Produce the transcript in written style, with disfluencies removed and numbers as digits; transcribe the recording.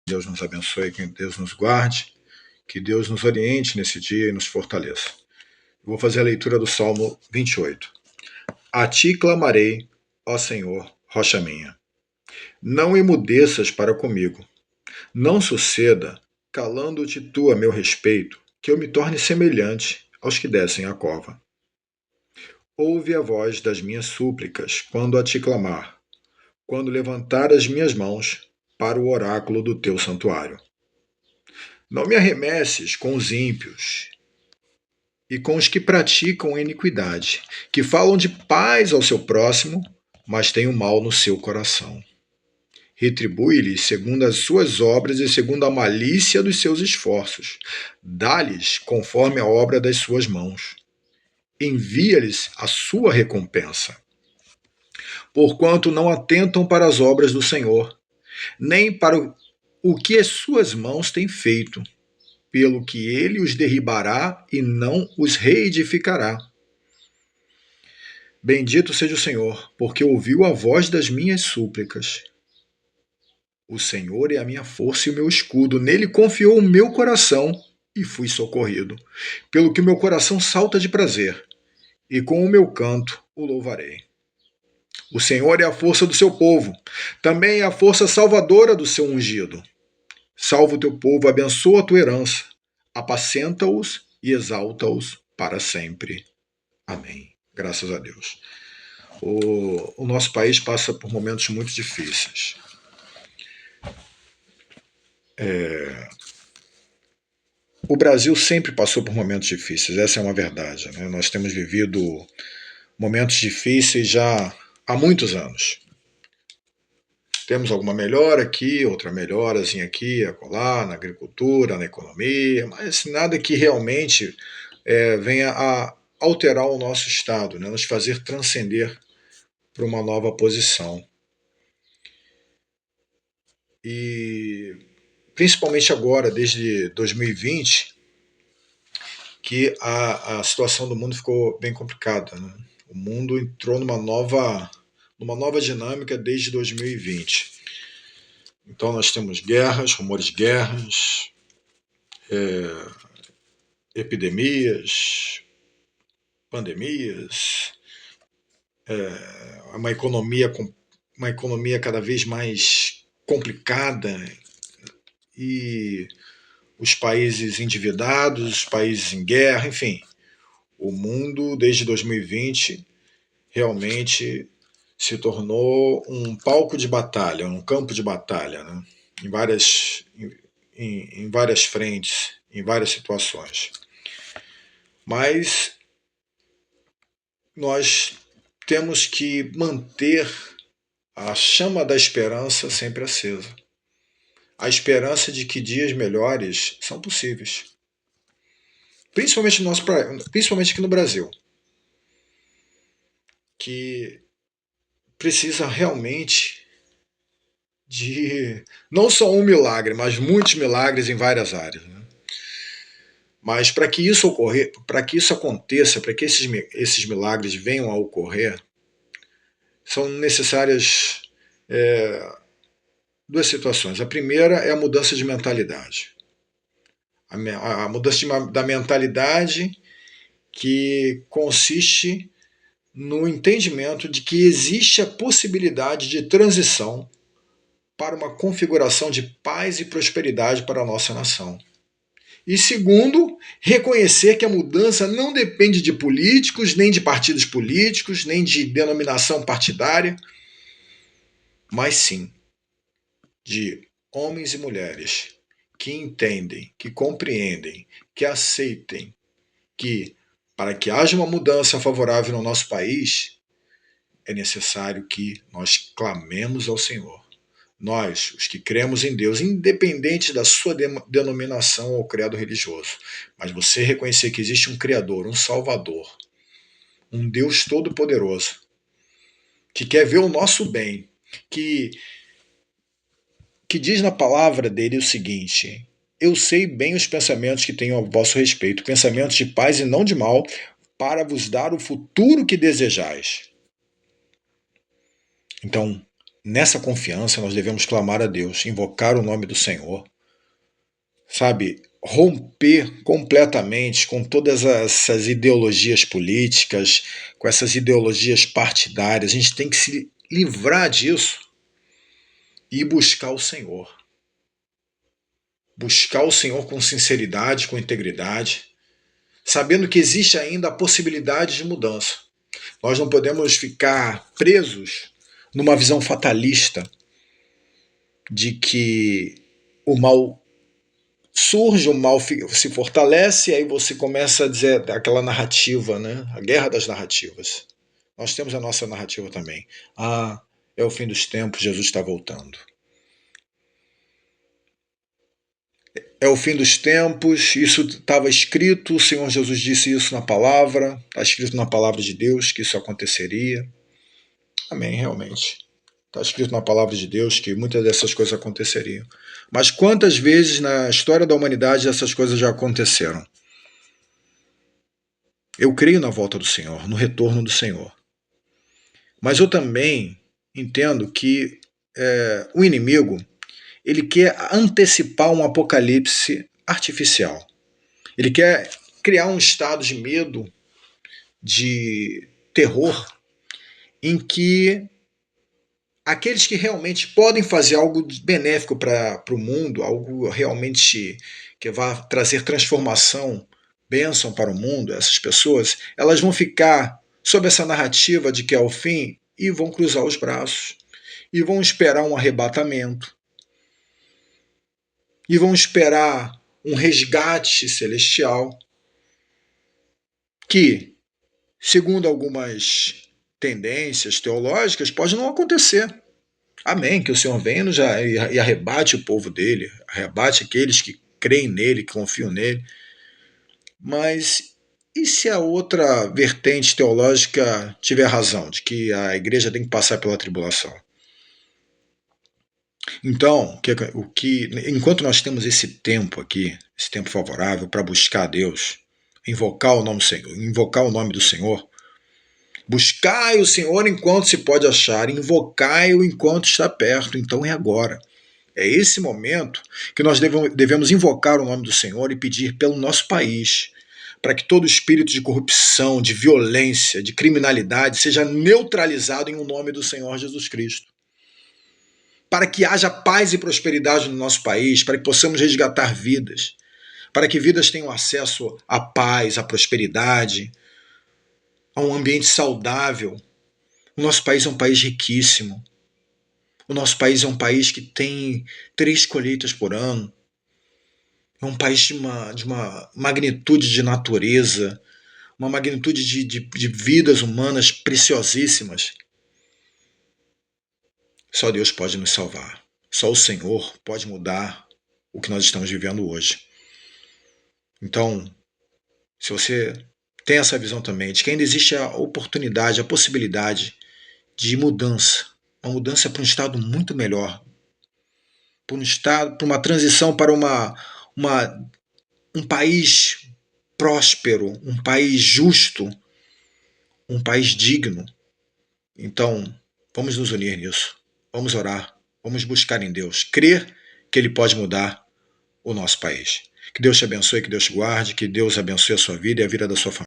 Deus nos abençoe, que Deus nos guarde, que Deus nos oriente nesse dia e nos fortaleça. Vou fazer a leitura do Salmo 28. A ti clamarei, ó Senhor, rocha minha. Não emudeças para comigo. Não suceda, calando-te tu a meu respeito, que eu me torne semelhante aos que descem a cova. Ouve a voz das minhas súplicas quando a te clamar, quando levantar as minhas mãos para o oráculo do teu santuário. Não me arremesses com os ímpios e com os que praticam iniquidade, que falam de paz ao seu próximo, mas têm o mal no seu coração. Retribui-lhes segundo as suas obras e segundo a malícia dos seus esforços. Dá-lhes conforme a obra das suas mãos. Envia-lhes a sua recompensa. Porquanto não atentam para as obras do Senhor, nem para o que as suas mãos têm feito, pelo que ele os derribará e não os reedificará. Bendito seja o Senhor, porque ouviu a voz das minhas súplicas. O Senhor é a minha força e o meu escudo, nele confiou o meu coração e fui socorrido. Pelo que o meu coração salta de prazer, e com o meu canto o louvarei. O Senhor é a força do seu povo, também é a força salvadora do seu ungido. Salva o teu povo, abençoa a tua herança, apacenta-os e exalta-os para sempre. Amém. Graças a Deus. O nosso país passa por momentos muito difíceis. O Brasil sempre passou por momentos difíceis, essa é uma verdade, né? Nós temos vivido momentos difíceis já há muitos anos. Temos alguma melhora aqui, outra melhorazinha aqui, acolá, na agricultura, na economia, mas nada que realmente venha a alterar o nosso estado, né? Nos fazer transcender para uma nova posição. E principalmente agora, desde 2020, que a situação do mundo ficou bem complicada, né? O mundo entrou numa nova dinâmica desde 2020. Então nós temos guerras, rumores de guerras, epidemias, pandemias, uma economia cada vez mais complicada e os países endividados, os países em guerra, enfim. O mundo, desde 2020, realmente se tornou um palco de batalha, um campo de batalha, né? em várias frentes, em várias situações. Mas nós temos que manter a chama da esperança sempre acesa. A esperança de que dias melhores são possíveis. Principalmente aqui no Brasil, que precisa realmente de não só um milagre, mas muitos milagres em várias áreas, né? Mas para que isso aconteça, para que esses milagres venham a ocorrer, são necessárias duas situações. A primeira é a mudança de mentalidade. A mudança da mentalidade que consiste no entendimento de que existe a possibilidade de transição para uma configuração de paz e prosperidade para a nossa nação. E segundo, reconhecer que a mudança não depende de políticos, nem de partidos políticos, nem de denominação partidária, mas sim de homens e mulheres que entendem, que compreendem, que aceitem que para que haja uma mudança favorável no nosso país, é necessário que nós clamemos ao Senhor. Nós, os que cremos em Deus, independente da sua denominação ou credo religioso, mas você reconhecer que existe um Criador, um Salvador, um Deus Todo-Poderoso, que quer ver o nosso bem, que diz na palavra dele o seguinte: eu sei bem os pensamentos que tenho a vosso respeito, pensamentos de paz e não de mal, para vos dar o futuro que desejais. Então, Nessa confiança, nós devemos clamar a Deus, invocar o nome do Senhor, sabe? Romper completamente com todas essas ideologias políticas, com essas ideologias partidárias. A gente tem que se livrar disso e buscar o Senhor. Buscar o Senhor com sinceridade, com integridade, sabendo que existe ainda a possibilidade de mudança. Nós não podemos ficar presos numa visão fatalista de que o mal surge, o mal se fortalece, e aí você começa a dizer aquela narrativa, né? A guerra das narrativas. Nós temos a nossa narrativa também. Ah, é o fim dos tempos, Jesus está voltando. É o fim dos tempos, isso estava escrito, o Senhor Jesus disse isso na palavra, está escrito na palavra de Deus que isso aconteceria. Amém, realmente. Está escrito na palavra de Deus que muitas dessas coisas aconteceriam. Mas quantas vezes na história da humanidade essas coisas já aconteceram? Eu creio na volta do Senhor, no retorno do Senhor. Mas eu também entendo que o inimigo ele quer antecipar um apocalipse artificial. Ele quer criar um estado de medo, de terror, em que aqueles que realmente podem fazer algo benéfico para o mundo, algo realmente que vai trazer transformação, bênção para o mundo, essas pessoas, elas vão ficar sob essa narrativa de que é o fim e vão cruzar os braços. E vão esperar um arrebatamento. E vão esperar um resgate celestial que, segundo algumas tendências teológicas, pode não acontecer. Amém, que o Senhor venha e arrebate o povo dele, arrebate aqueles que creem nele, que confiam nele. Mas e se a outra vertente teológica tiver razão, de que a igreja tem que passar pela tribulação? Então, enquanto nós temos esse tempo aqui, esse tempo favorável para buscar a Deus, invocar o nome do Senhor, buscai o Senhor enquanto se pode achar, invocai-o enquanto está perto, então é agora. É esse momento que nós devemos invocar o nome do Senhor e pedir pelo nosso país, para que todo espírito de corrupção, de violência, de criminalidade seja neutralizado em o nome do Senhor Jesus Cristo. Para que haja paz e prosperidade no nosso país, para que possamos resgatar vidas, para que vidas tenham acesso à paz, à prosperidade, a um ambiente saudável. O nosso país é um país riquíssimo. O nosso país é um país que tem 3 colheitas por ano. É um país de uma magnitude de natureza, uma magnitude de vidas humanas preciosíssimas. Só Deus pode nos salvar. Só o Senhor pode mudar o que nós estamos vivendo hoje. Então, se você tem essa visão também de que ainda existe a oportunidade, a possibilidade de mudança, uma mudança para um estado muito melhor, para uma transição para um país próspero, um país justo, um país digno. Então, vamos nos unir nisso. Vamos orar, vamos buscar em Deus, crer que Ele pode mudar o nosso país. Que Deus te abençoe, que Deus te guarde, que Deus abençoe a sua vida e a vida da sua família.